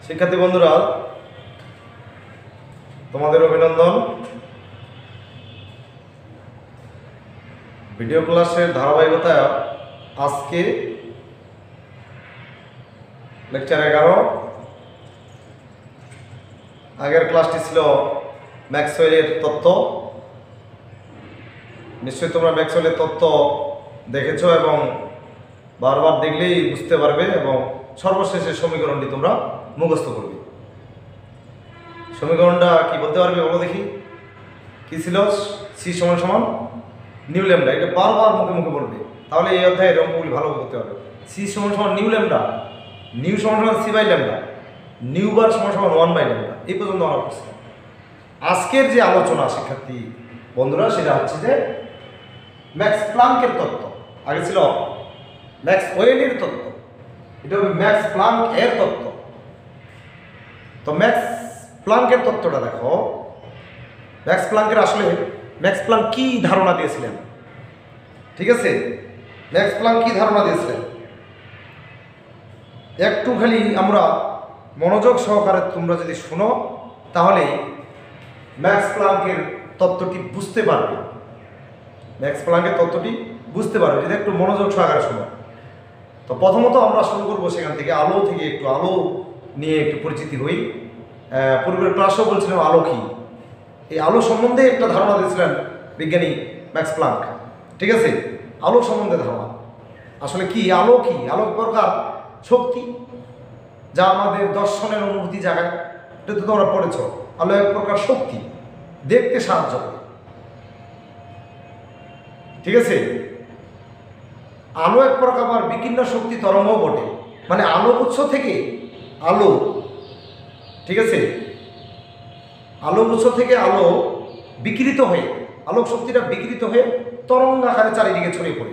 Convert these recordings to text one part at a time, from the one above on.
শিক্ষার্থী বন্ধুরা, তোমাদের অভিনন্দন। ভিডিও ক্লাসের ধারাবাহিকতায় আজকে লেকচার 11। আগের ক্লাসটি ছিল ম্যাক্সওয়েলের তত্ত্ব। নিশ্চয়ই তোমরা ম্যাক্সওয়েলের তত্ত্ব দেখেছো এবং বারবার দেখলেই বুঝতে পারবে এবং সর্বশেষের সমীকরণটি তোমরা মুখস্থ করবে। সমীকরণটা কি বলতে পারবে বলো দেখি? কি ছিল? সি সমান সমান নিউ ল্যামডা। এটা বারবার মুখে মুখে বলবে, তাহলে এই অধ্যায়ের অঙ্কগুলি ভালো করতে পারবে। সি সমান সমান নিউ ল্যামডা, নিউ সমান সমান সি বাই ল্যামডা, নিউ বার সমান সমান 1 বাই ল্যামডা। এই পর্যন্ত আমরা করছি। আজকের যে আলোচনা শিক্ষার্থী বন্ধুরা, সেটা হচ্ছে যে ম্যাক্স প্লাঙ্কের তত্ত্ব। আগে ছিল ম্যাক্সওয়েলের তত্ত্ব, এটা হবে ম্যাক্স প্লাঙ্ক এর তত্ত্ব। তো ম্যাক্স প্লাঙ্কের তত্ত্বটা দেখো। ম্যাক্স প্লাঙ্কের আসলে ম্যাক্স প্লাঙ্ক কি ধারণা দিয়েছিলেন? ঠিক আছে, ম্যাক্স প্লাঙ্ক কি ধারণা দিয়েছিলেন একটু খালি আমরা মনোযোগ সহকারে তোমরা যদি শুনো, তাহলে ম্যাক্স প্লাঙ্কের তত্ত্বটি বুঝতে পারবে। ম্যাক্স প্লাঙ্কের তত্ত্বটি বুঝতে পারবে যদি একটু মনোযোগ সহকারে শোনো। তো প্রথমত আমরা শুরু করবো সেখান থেকে, আলো থেকে। একটু আলো নিয়ে একটু পরিচিতি হই। পূর্বের ক্লাসেও বলছিলাম আলো কি। এই আলো সম্বন্ধে একটা ধারণা দিয়েছিলেন বিজ্ঞানী ম্যাক্স প্লাঙ্ক। ঠিক আছে, আলো সম্বন্ধে ধারণা। আসলে কি আলো? কি আলো প্রকার শক্তি যা আমাদের দর্শনের অনুভূতি জাগায়। এটা তো তোমরা পড়েছ। আলো এক প্রকার শক্তি, দেখতে সাহায্য করে। ঠিক আছে, আলো এক প্রকার বিকিরণ শক্তি তরঙ্গ বটে। মানে আলো উৎস থেকে আলো, ঠিক আছে, আলো উৎস থেকে আলো বিকৃত হয়ে, আলোক শক্তিটা বিকৃত হয়ে তরঙ্গ আকারে চারিদিকে ছড়িয়ে পড়ে।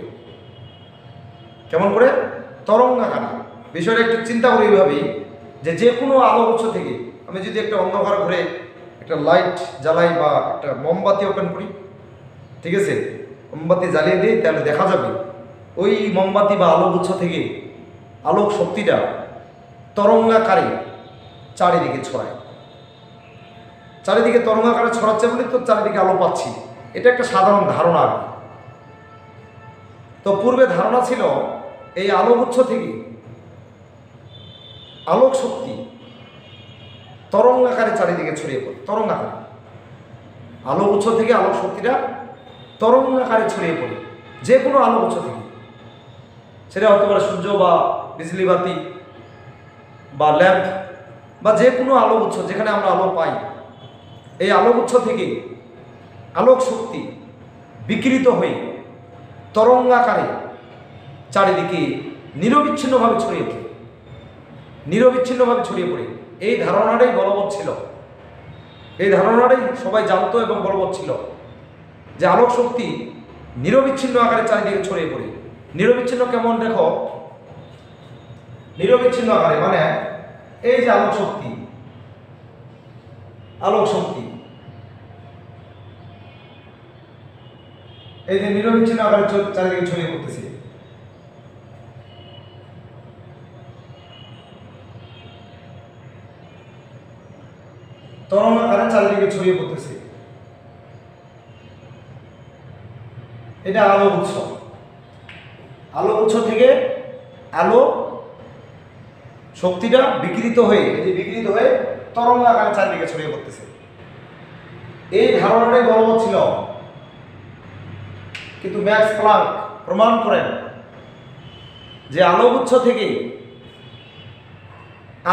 কেমন করে? তরঙ্গ আকারে। বিষয়টা একটু চিন্তা করি এইভাবেই, যে কোনো আলো উৎস থেকে আমি যদি একটা অন্ধকার ঘরে একটা লাইট জ্বালাই বা একটা মোমবাতি ওপেন করি, ঠিক আছে, মোমবাতি জ্বালিয়ে দিই, তাহলে দেখা যাবে ওই মোমবাতি বা আলোক উৎস থেকে আলোক শক্তিটা তরঙ্গাকারে চারিদিকে ছড়ায়। চারিদিকে তরঙ্গাকারে ছড়াচ্ছে বলে তো চারিদিকে আলো পাচ্ছি। এটা একটা সাধারণ ধারণা আর কি। তো পূর্বে ধারণা ছিল এই আলোক উৎস থেকে আলোক শক্তি তরঙ্গাকারে চারিদিকে ছড়িয়ে পড়ে। তরঙ্গাকারে আলোক উৎস থেকে আলোক শক্তিটা তরঙ্গাকারে ছড়িয়ে পড়ে যে কোনো আলোক উৎস থেকে। সেটা হতে পারে সূর্য বা বিজলি বাতি বা ল্যাম্প বা যে কোনো আলোক উৎস যেখানে আমরা আলো পাই। এই আলোক উৎস থেকে আলোক শক্তি বিকৃত হয়ে তরঙ্গাকারে চারিদিকে নিরবিচ্ছিন্নভাবে ছড়িয়ে পড়ে। নিরবিচ্ছিন্নভাবে ছড়িয়ে পড়ে। এই ধারণাটাই বলবৎ ছিল। এই ধারণাটাই সবাই জানতো এবং বলবৎ ছিল যে আলোক শক্তি নিরবিচ্ছিন্ন আকারে চারিদিকে ছড়িয়ে পড়ে। নিরবিচ্ছিন্ন কেমন দেখো? নিরবিচ্ছিন্ন আকারে মানে এই যে আলোক শক্তি, আলোক শক্তি এই যে নিরবিচ্ছিন্ন আকারে চারিদিকে ছড়িয়ে পড়তেছে। তরঙ্গ আকারে চারিদিকে ছড়িয়ে পড়তেছে। এটা আলো উৎস। আলো উৎস থেকে আলো শক্তিটা বিকৃত হয়ে, এই যে বিকৃত হয়ে তরঙ্গ আকারে চারিদিকে ছড়িয়ে পড়তেছে। এই ধারণাটাই বলবৎ ছিল, কিন্তু ম্যাক্স প্লাঙ্ক প্রমাণ করেন যে আলো উৎস থেকে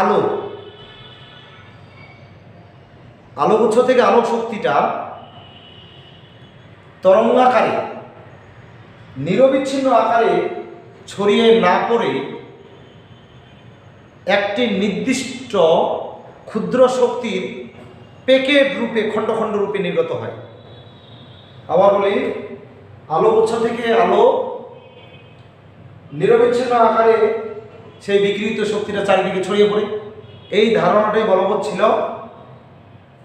আলোক উৎস থেকে আলোক শক্তিটা তরঙ্গাকারে নিরবিচ্ছিন্ন আকারে ছড়িয়ে না পড়ে একটি নির্দিষ্ট ক্ষুদ্র শক্তির প্যাকেট রূপে, খণ্ড খণ্ড রূপে নির্গত হয়। আবার বলি, আলো উৎস থেকে আলো নিরবিচ্ছিন্ন আকারে সেই বিকৃত শক্তিটা চারিদিকে ছড়িয়ে পড়ে। এই ধারণাটাই বলবৎ ছিল,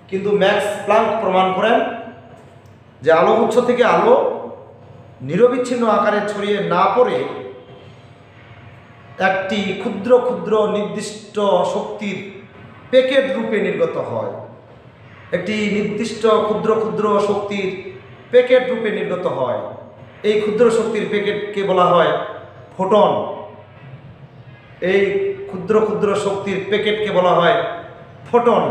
কিন্তু ম্যাক্স প্লাঙ্ক প্রমাণ করেন যে আলো উৎস থেকে আলো নিরবিচ্ছিন্ন আকারে ছড়িয়ে না পড়ে একটি ক্ষুদ্র ক্ষুদ্র নির্দিষ্ট শক্তির প্যাকেট রূপে নির্গত হয়। একটি নির্দিষ্ট ক্ষুদ্র ক্ষুদ্র শক্তির প্যাকেট রূপে নির্গত হয়। এই ক্ষুদ্র শক্তির প্যাকেটকে বলা হয় ফোটন। এই ক্ষুদ্র ক্ষুদ্র শক্তির প্যাকেটকে বলা হয় ফোটন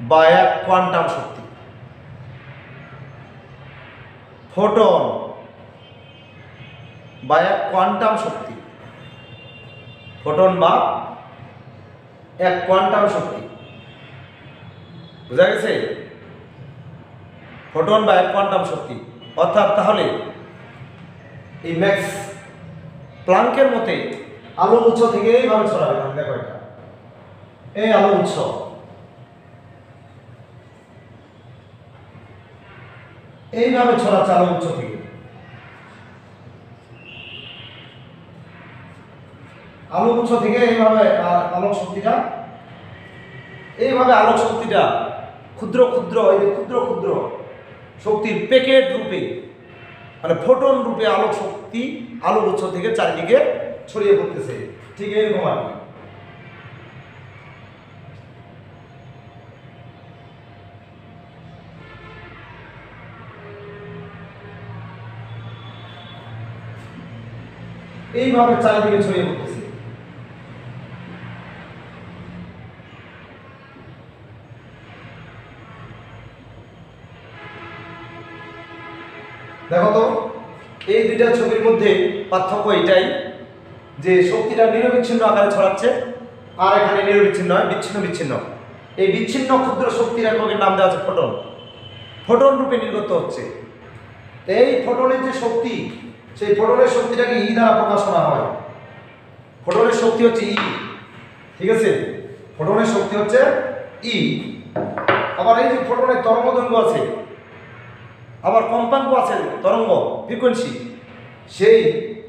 বা এক কোয়ান্টাম শক্তি। ফোটন বা এক কোয়ান্টাম শক্তি, ফোটন বা এক কোয়ান্টাম শক্তি। বোঝা গেছে? ফোটন বা এক কোয়ান্টাম শক্তি। অর্থাৎ তাহলে এই ম্যাক্স প্লাঙ্কের মতে আলো উৎস থেকে এইভাবে ছড়াবে। দেখো এটা, এই আলো উৎস, এইভাবে ছড়াচ্ছে আলো উৎস থেকে। আলো উৎস থেকে এইভাবে আলোক শক্তিটা, এইভাবে আলোক শক্তিটা ক্ষুদ্র ক্ষুদ্র, এই যে ক্ষুদ্র ক্ষুদ্র শক্তির প্যাকেট রূপে, মানে ফোটন রূপে আলোক শক্তি আলোক উৎস থেকে চারিদিকে ছড়িয়ে পড়তেছে। ঠিক এরকম আর কি। এইভাবে চারিদিকে ছড়িয়ে পড়তেছে। দেখো তো, এই দুইটা ছবির মধ্যে পার্থক্য এটাই যে শক্তিটা নিরবিচ্ছিন্ন আকারে ছড়াচ্ছে, আর এখানে নিরবিচ্ছিন্ন নয়, বিচ্ছিন্ন বিচ্ছিন্ন। এই বিচ্ছিন্ন ক্ষুদ্র শক্তির এককের নাম দেওয়া আছে ফোটন। ফোটন রূপে নির্গত হচ্ছে। এই ফোটনের যে শক্তি, সেই ফোটনের শক্তিটাকে ই দ্বারা প্রকাশ করা হয়। ফোটনের শক্তি হচ্ছে ই। ঠিক আছে? ফোটনের শক্তি হচ্ছে ই। আবার এই যে ফোটনের তরঙ্গদৈর্ঘ্য আছে, আবার কম্পাঙ্ক আছে, তরঙ্গ ফ্রিকোয়েন্সি, সেই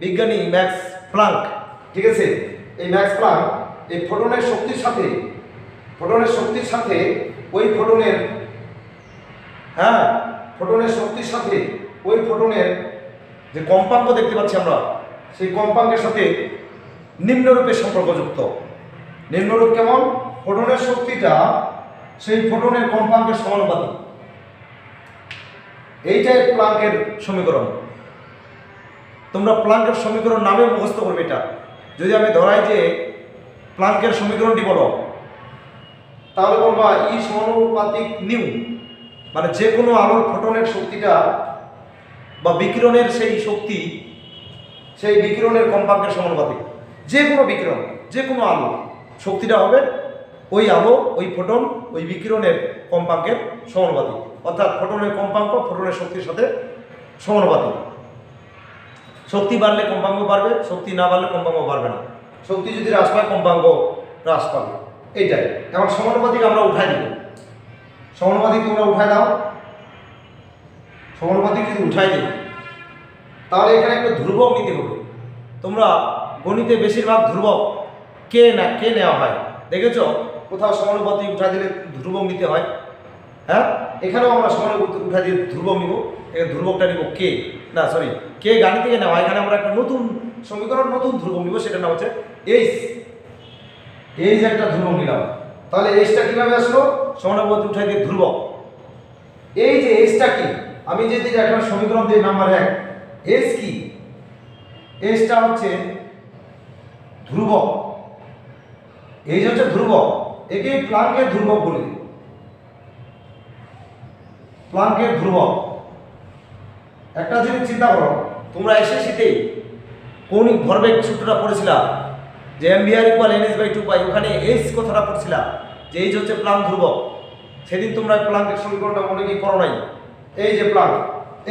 বিজ্ঞানী ম্যাক্স প্লাঙ্ক, ঠিক আছে, এই ম্যাক্স প্লাঙ্ক এই ফোটনের শক্তির সাথে ওই ফোটনের, হ্যাঁ, ফোটনের শক্তির সাথে ওই ফোটনের যে কম্পাঙ্ক দেখতে পাচ্ছি আমরা, সেই কম্পাঙ্কের সাথে নিম্নরূপে সম্পর্কযুক্ত। নিম্নরূপ কেমন? ফোটনের শক্তিটা সেই ফোটনের কম্পাঙ্কের সমানুপাতিক। এইটাই প্লাঙ্কের সমীকরণ। তোমরা প্লাঙ্কের সমীকরণ নামে মুখস্থ করবে এটা। যদি আমি ধরাই যে প্লাঙ্কের সমীকরণটি বলো, তাহলে বলবা ই সমানুপাতিক নিউ, মানে যে কোনো আলোর ফোটনের শক্তিটা বা বিকিরণের সেই শক্তি, সেই বিকিরণের কম্পাঙ্কের সমানুপাতিক। যে কোনো বিকিরণ, যে কোনো আলো শক্তিটা হবে ওই আলো, ওই ফোটন, ওই বিকিরণের কম্পাঙ্কের সমানুপাতিক। অর্থাৎ ফোটনের কম্পাঙ্ক ফোটনের শক্তির সাথে সমানুপাতিক। শক্তি বাড়লে কম্পাঙ্ক বাড়বে, শক্তি না বাড়লে কম্পাঙ্ক বাড়বে না। শক্তি যদি হ্রাস পায় কম্পাঙ্ক হ্রাস পাবে। এইটাই। এখন সমানুপাতিক আমরা উঠাই দিব। সমানুপাতিক তোমরা উঠাই দাও। সমানুপাতিক যদি উঠাই দিই, তাহলে এখানে একটা ধ্রুবক নিতে হবে। তোমরা গণিতে বেশিরভাগ ধ্রুবক কে নেওয়া হয়, দেখেছো? কোথাও সমানুপাতিক উঠাই দিলে ধ্রুবক নিতে হয়। হ্যাঁ, এখানেও আমরা সমানুপাতিক উঠাই দিয়ে ধ্রুবক নিব। এখানে ধ্রুবকটা নিব কে, না সরি, কে গাণিত থেকে নেওয়া। এখানে আমরা একটা নতুন সমীকরণ, নতুন ধ্রুবক নিব, সেটার নাম হচ্ছে এইচ। এইচ একটা ধ্রুবক নিলাম। তাহলে এইচটা কিভাবে আসলো? সমানুপাতিক উঠাই দিয়ে ধ্রুবক। এই যে এইচটা কি, আমি যদি একটা সমীকরণ দিই নাম্বার 1, এইচ কি? এইচটা হচ্ছে ধ্রুবক। এইচ হচ্ছে ধ্রুবক। একে প্লাঙ্কের ধ্রুবক বলি। প্লাঙ্কের ধ্রুবক। একটা জিনিস চিন্তা করো, তোমরা এসএসসিতে কৌণিক ভরবেগ সূত্রটা পড়েছিলা যে mvr = nh/2π, ওখানে এইচ কথাটা পড়ছিলা যে এইচ হচ্ছে প্লাঙ্ক ধ্রুবক। সেদিন তোমরা প্লাঙ্কের সমীকরণটা অনেকেই করো নাই। এই যে প্লাঙ্ক,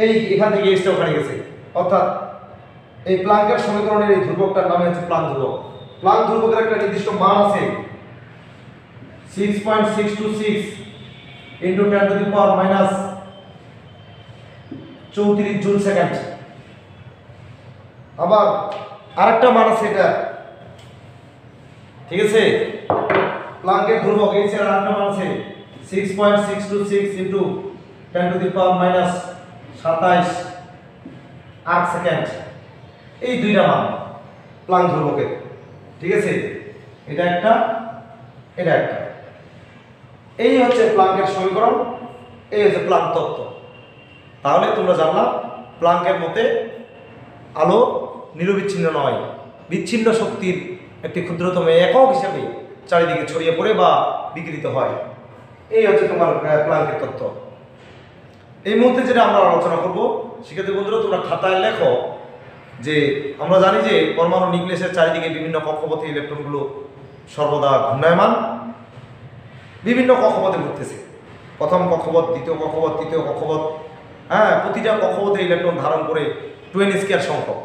এই এখান থেকে এইচটা ওখানে গেছে, অর্থাৎ এই প্লাঙ্কের সমীকরণের এই ধ্রুবকটার নাম হচ্ছে প্লাঙ্ক ধ্রুবক। প্লাঙ্ক ধ্রুবকের একটা নির্দিষ্ট মান আছে, 6.626 × 10⁻³ জুল সেকেন্ড। আবার আরেকটা মান আছে এটা, ঠিক আছে? প্লাঙ্কের ধ্রুবক এই এর আরেকটা মান আছে 6.626 × 10⁻27 8 সেকেন্ড। এই দুইটা মান প্লাঙ্ক ধ্রুবকের, ঠিক আছে? এটা একটা, এটা একটা। এই হচ্ছে প্লাঙ্কের সমীকরণ, এই হচ্ছে প্লাঙ্ক তত্ত্ব। তাহলে তোমরা জানলা প্লাঙ্কের মতে আলো নিরবিচ্ছিন্ন নয়, বিচ্ছিন্ন শক্তির একটি ক্ষুদ্রতম একক হিসাবে চারিদিকে ছড়িয়ে পড়ে বা বিকৃত হয়। এই হচ্ছে তোমার প্লাঙ্কের তত্ত্ব। এই মুহূর্তে যেটা আমরা আলোচনা করব, সেক্ষেত্রে বন্ধুরা তোমরা খাতায় লেখো যে আমরা জানি যে পরমাণু নিউক্লিয়াসের চারিদিকে বিভিন্ন কক্ষপথে ইলেকট্রনগুলো সর্বদা ঘূর্ণায়মান, বিভিন্ন কক্ষপথে ঘুরতেছে। প্রথম কক্ষপথ, দ্বিতীয় কক্ষপথ, তৃতীয় কক্ষপথ, হ্যাঁ, প্রতিটা কক্ষপথে ইলেকট্রন ধারণ করে 2n স্কয়ার সংখ্যক।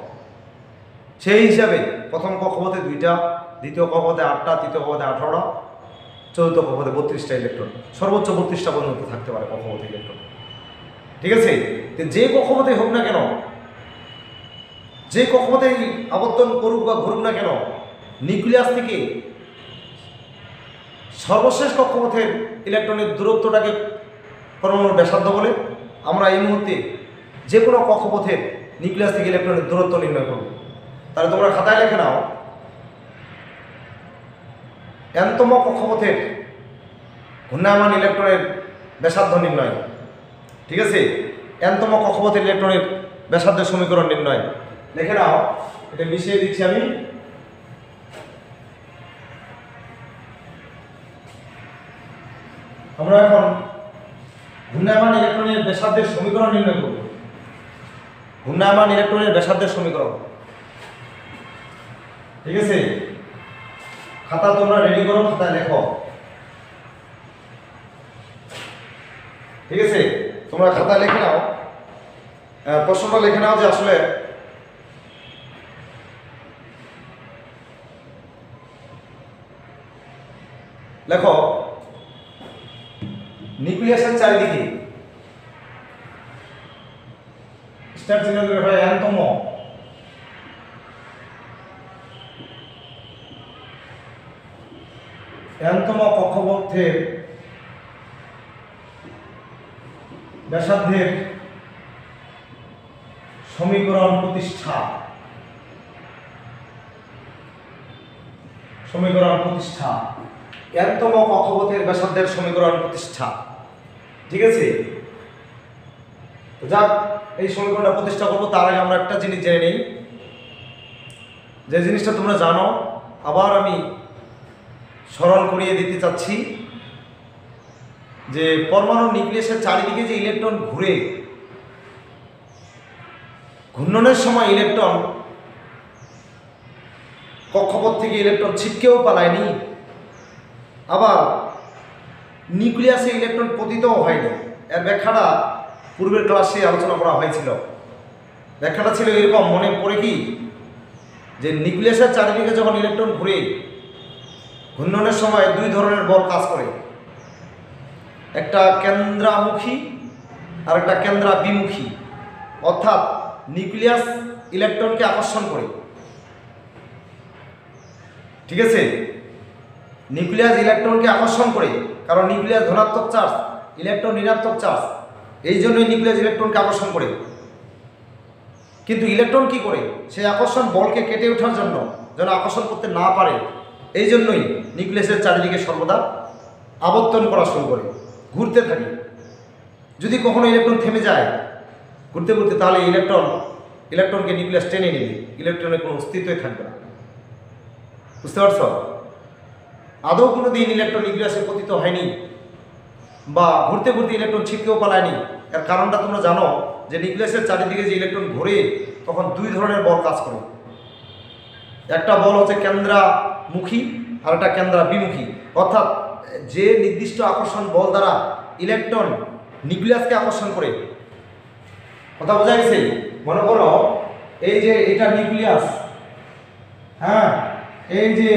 সেই হিসাবে প্রথম কক্ষপথে 2টা, দ্বিতীয় কক্ষপথে 8টা, তৃতীয় কক্ষপথে 18টা, চতুর্থ কক্ষপথে 32টা ইলেকট্রন, সর্বোচ্চ 32টা পর্যন্ত থাকতে পারে কক্ষপথে ইলেকট্রন। ঠিক আছে? যে কক্ষপথে হোক না কেন, যে কক্ষপথে আবর্তন করুক বা ঘুরুক না কেন, নিউক্লিয়াস থেকে সর্বশেষ কক্ষপথের ইলেকট্রনের দূরত্বটাকে পরমাণুর ব্যাসার্ধ বলে। আমরা এই মুহূর্তে যে কোনো কক্ষপথের নিউক্লিয়াস থেকে ইলেকট্রনের দূরত্ব নির্ণয় করব। তাহলে তোমরা খাতায় লিখে নাও, nতম কক্ষপথের ঘূর্ণায়মান ইলেকট্রনের ব্যাসার্ধ নির্ণয়। ঠিক আছে? nতম কক্ষপথের ইলেকট্রনের ব্যাসার্ধের সমীকরণ নির্ণয় লিখে নাও। এটা মিশিয়ে দিচ্ছি আমি। আমরা এখন ঘূর্ণায়মান ইলেকট্রনের ব্যাসার্ধের সমীকরণ নির্ণয় করব। ঘূর্ণায়মান ইলেকট্রনের ব্যাসার্ধের সমীকরণ। ঠিক আছে? খাতা তোমরা রেডি করো, খাতায় লেখো। ঠিক আছে? তোমরা খাতায় লিখে নাও, প্রশ্নটা লিখে নাও যে আসলে লেখো নিউক্লিয়াসের চারিদিকে স্টার চিহ্ন দিয়ে হয় nতম কক্ষপথের ব্যাসার্ধের সমীকরণ প্রতিষ্ঠা। সমীকরণ প্রতিষ্ঠা, nতম কক্ষপথের ব্যাসার্ধের সমীকরণ প্রতিষ্ঠা। ঠিক আছে? তো যাক, এই সমীকরণটা প্রতিষ্ঠা করবো তার আগে আমরা একটা জিনিস জেনে নিই, যে জিনিসটা তোমরা জানো, আবার আমি স্মরণ করিয়ে দিতে চাচ্ছি যে পরমাণু নিউক্লিয়াসের চারিদিকে যে ইলেকট্রন ঘুরে, ঘূর্ণনের সময় ইলেকট্রন কক্ষপথ থেকে ইলেকট্রন ছিটকেও পালায়নি, আবার নিউক্লিয়াসে ইলেকট্রন পতিতও হয়নি। এর ব্যাখ্যাটা পূর্বের ক্লাসে আলোচনা করা হয়েছিল। ব্যাখ্যাটা ছিল এরকম, মনে পড়ে কি, যে নিউক্লিয়াসের চারিদিকে যখন ইলেকট্রন ঘুরে, ঘূর্ণনের সময় দুই ধরনের বল কাজ করে, একটা কেন্দ্রামুখী আর একটা কেন্দ্রাভিমুখী। অর্থাৎ নিউক্লিয়াস ইলেকট্রনকে আকর্ষণ করে। ঠিক আছে? নিউক্লিয়াস ইলেকট্রনকে আকর্ষণ করে, কারণ নিউক্লিয়াস ধনাত্মক চার্জ, ইলেকট্রন ঋণাত্মক চার্জ, এই জন্যই নিউক্লিয়াস ইলেকট্রনকে আকর্ষণ করে। কিন্তু ইলেকট্রন কি করে? সেই আকর্ষণ বলকে কেটে ওঠার জন্য, যেন আকর্ষণ করতে না পারে, এই জন্যই নিউক্লিয়াসের চারিদিকে সর্বদা আবর্তন করা শুরু করে, ঘুরতে থাকে। যদি কখনো ইলেকট্রন থেমে যায় ঘুরতে ঘুরতে, তাহলে ইলেকট্রনকে নিউক্লিয়াস টেনে নেবে, ইলেকট্রনের কোনো অস্তিত্বই থাকবে না। বুঝতে পারছ? আদৌ কোনো দিন ইলেকট্রন নিউক্লিয়াসে পতিত হয়নি বা ঘুরতে ঘুরতে ইলেকট্রন ছিটকেও পালায়নি। এর কারণটা তোমরা জানো, যে নিউক্লিয়াসের চারিদিকে যে ইলেকট্রন ঘুরে, তখন দুই ধরনের বল কাজ করে। একটা বল হচ্ছে কেন্দ্রামুখী আর একটা কেন্দ্রাভিমুখী। অর্থাৎ যে নির্দিষ্ট আকর্ষণ বল দ্বারা ইলেকট্রন নিউক্লিয়াসকে আকর্ষণ করে। কথা বোঝা গেছে? মনে করো এই যে এটা নিউক্লিয়াস, হ্যাঁ, এই যে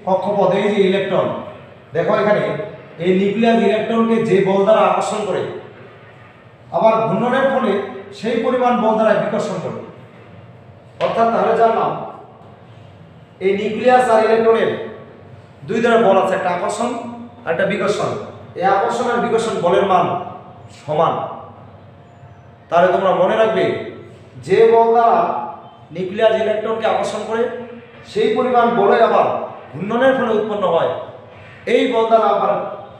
কক্ষপথ, এই যে ইলেকট্রন, দেখো এখানে এই নিউক্লিয়াস ইলেকট্রনকে যে বল দ্বারা আকর্ষণ করে, আবার ঘূর্ণনের ফলে সেই পরিমাণ বল দ্বারা বিকর্ষণ করে। অর্থাৎ তাহলে জানলাম এই নিউক্লিয়াস আর ইলেকট্রনের দুই ধরনের বল আছে, একটা আকর্ষণ আর একটা বিকর্ষণ। এই আকর্ষণ আর বিকর্ষণ বলের মান সমান। তাহলে তোমরা মনে রাখবে, যে বল দ্বারা নিউক্লিয়াস ইলেকট্রনকে আকর্ষণ করে, সেই পরিমাণ বলে আবার ঘূর্ণনের ফলে উৎপন্ন হয় এই বল দ্বারা আবার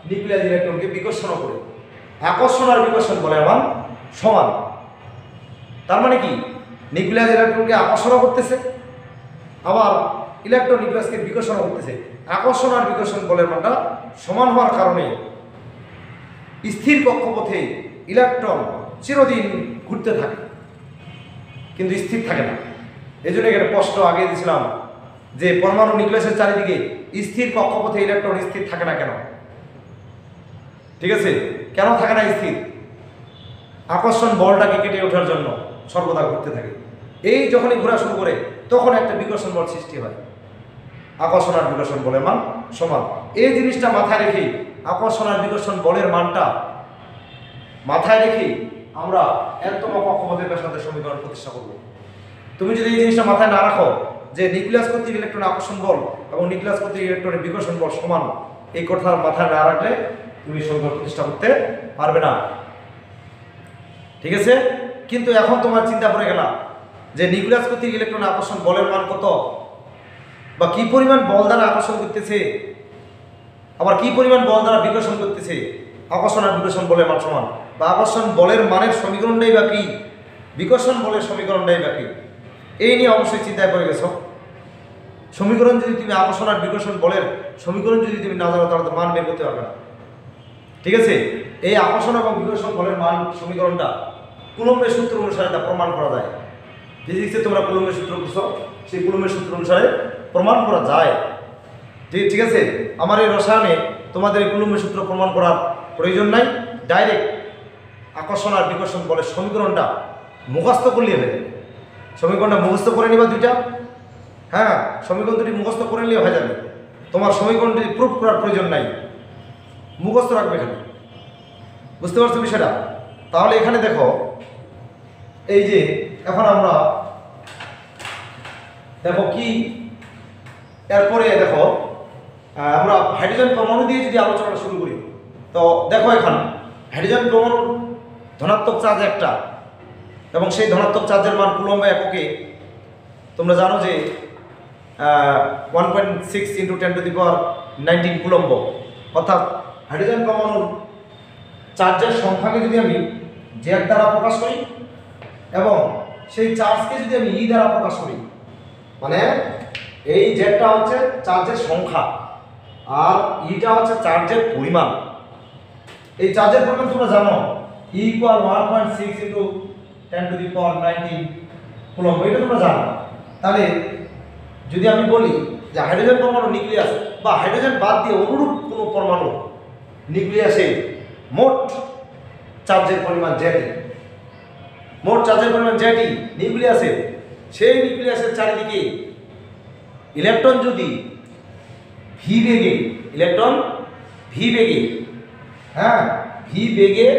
নিউক্লিয়াস ইলেকট্রনকে বিকর্ষণ করে। আকর্ষণ আর বিকর্ষণ বলের মান সমান। তার মানে কি, নিউক্লিয়াস ইলেকট্রনকে আকর্ষণ করতেছে, আবার ইলেকট্রন নিউক্লিয়াসকে বিকর্ষণ করতেছে। আকর্ষণ আর বিকর্ষণ বলের মানটা সমান হওয়ার কারণে স্থির কক্ষপথে ইলেকট্রন চিরদিন ঘুরতে থাকে, কিন্তু স্থির থাকে না। এই জন্য এখানে প্রশ্ন আগে দিয়েছিলাম যে পরমাণু নিউক্লিয়াসের চারিদিকে স্থির কক্ষপথে ইলেকট্রন স্থির থাকে না কেন? ঠিক আছে, কেন থাকে না স্থির? আকর্ষণ বলটাকে কেটে ওঠার জন্য সর্বদা ঘুরতে থাকে। এই যখনই ঘোরা শুরু করে তখন একটা বিকর্ষণ বল সৃষ্টি হয়। আকর্ষণ আর বিকর্ষণ বলের মান সমান। এই জিনিসটা মাথায় রেখে আকর্ষণ আর বিকর্ষণ বলের মানটা মাথায় রেখে আমরা এতম কক্ষপথের ব্যাসার্ধের সমীকরণ প্রতিষ্ঠা করব। তুমি যদি এই জিনিসটা মাথায় না রাখো যে নিউক্লিয়াস কর্তৃক ইলেকট্রনের আকর্ষণ বল এবং নিউক্লিয়াস কর্তৃক ইলেকট্রনের বিকর্ষণ বল সমান, এই কথা মাথায় না রাখলে তুমি সমীকরণ প্রতিষ্ঠা করতে পারবে না। ঠিক আছে, কিন্তু এখন তোমার চিন্তা করে গেলাম যে নিউক্লিয়াস কর্তৃক ইলেকট্রনের আকর্ষণ বলের মান কত, বা কি পরিমাণ বল দ্বারা আকর্ষণ করতেছে, আবার কি পরিমাণ বল দ্বারা বিকর্ষণ করতেছে। আকর্ষণ আর বিকর্ষণ বলের মান সমান, বা আকর্ষণ বলের মানের সমীকরণটাই বা কি, বিকর্ষণ বলের সমীকরণটাই বা কি, এই নিয়ে অবশ্যই চিন্তায় পড়ে গেছো। সমীকরণ যদি তুমি আকর্ষণ আর বিকর্ষণ বলের সমীকরণ যদি তুমি না জানো তাহলে তো মান বের করতে পারবে না। ঠিক আছে, এই আকর্ষণ এবং বিকর্ষণ বলের মান সমীকরণটা কুলম্বের সূত্র অনুসারে তা প্রমাণ করা যায়। ফিজিক্সে তোমরা কুলম্বের সূত্র বুঝছো, সেই কুলম্বের সূত্র অনুসারে প্রমাণ করা যায়। ঠিক আছে, আমার এই রসায়নে তোমাদের এই কুলম্বের সূত্র প্রমাণ করার প্রয়োজন নাই। ডাইরেক্ট আকর্ষণ আর বিকর্ষণ বলের সমীকরণটা মুখস্থ করলেই হয়ে যাবে। সমীকরণটা মুখস্থ করে নিবা দুইটা, হ্যাঁ, সমীকরণ দুটি মুখস্থ করে নিলে হয়ে যাবে। তোমার সমীকরণটি প্রুফ করার প্রয়োজন নাই, মুখস্থ রাখবে এখানে। বুঝতে পারছো বিষয়টা? তাহলে এখানে দেখো, এই যে এখন আমরা দেখো কি, এরপরে দেখো আমরা হাইড্রোজেন পরমাণু দিয়ে যদি আলোচনা শুরু করি, তো দেখো এখন হাইড্রোজেন পরমাণুর ধনাত্মক চার্জ একটা, এবং সেই ধনাত্মক চার্জের মান কুলম্ব এককে তোমরা জানো যে 1.6 × 10⁻19 কুলম্ব। অর্থাৎ হাইড্রোজেন পরমাণুর চার্জের সংখ্যাকে যদি আমি জেড দ্বারা প্রকাশ করি এবং সেই চার্জকে যদি আমি ই দ্বারা প্রকাশ করি, মানে এই জেডটা হচ্ছে চার্জের সংখ্যা আর ইটা হচ্ছে চার্জের পরিমাণ। এই চার্জের পরিমাণ তোমরা জানো E = 1.6 × 10⁻19 কুলম্ব, এটা তোমরা জানো। তাহলে যদি আমি বলি যে হাইড্রোজেন পরমাণু নিউক্লিয়াস বা হাইড্রোজেন বাদ দিয়ে অনুরূপ কোনো পরমাণু নিউক্লিয়াসে মোট চার্জের পরিমাণ জেডি, মোট চার্জের পরিমাণ জেডি নিউক্লিয়াসে, সেই নিউক্লিয়াসের চারিদিকে ইলেকট্রন যদি ভি বেগে, ইলেকট্রন ভি বেগে, হ্যাঁ, ভি বেগে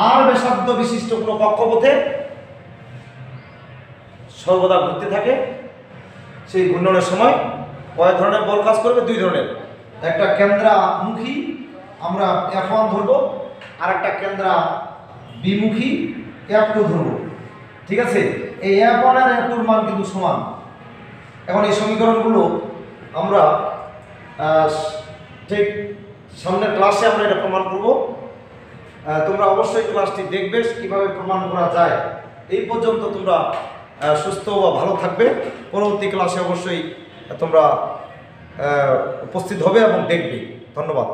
আর ব্যাসার্ধ বিশিষ্ট কোনো কক্ষপথে সর্বদা ঘুরতে থাকে, সেই ঘূর্ণনের সময় কয় ধরনের বল কাজ করবে? দুই ধরনের। একটা কেন্দ্রামুখী আমরা F1 ধরবো, আর একটা কেন্দ্রা বিমুখী F2 ধরবো। ঠিক আছে, এই F1 আর F2 মান কিন্তু সমান। এখন এই সমীকরণগুলো আমরা ঠিক সামনের ক্লাসে আমরা এটা প্রমাণ করব। তোমরা অবশ্যই ক্লাসটি দেখবে কিভাবে প্রমাণ করা যায়। এই পর্যন্ত তোমরা সুস্থ বা ভালো থাকবে। পরবর্তী ক্লাসে অবশ্যই তোমরা উপস্থিত হবে এবং দেখবে। ধন্যবাদ।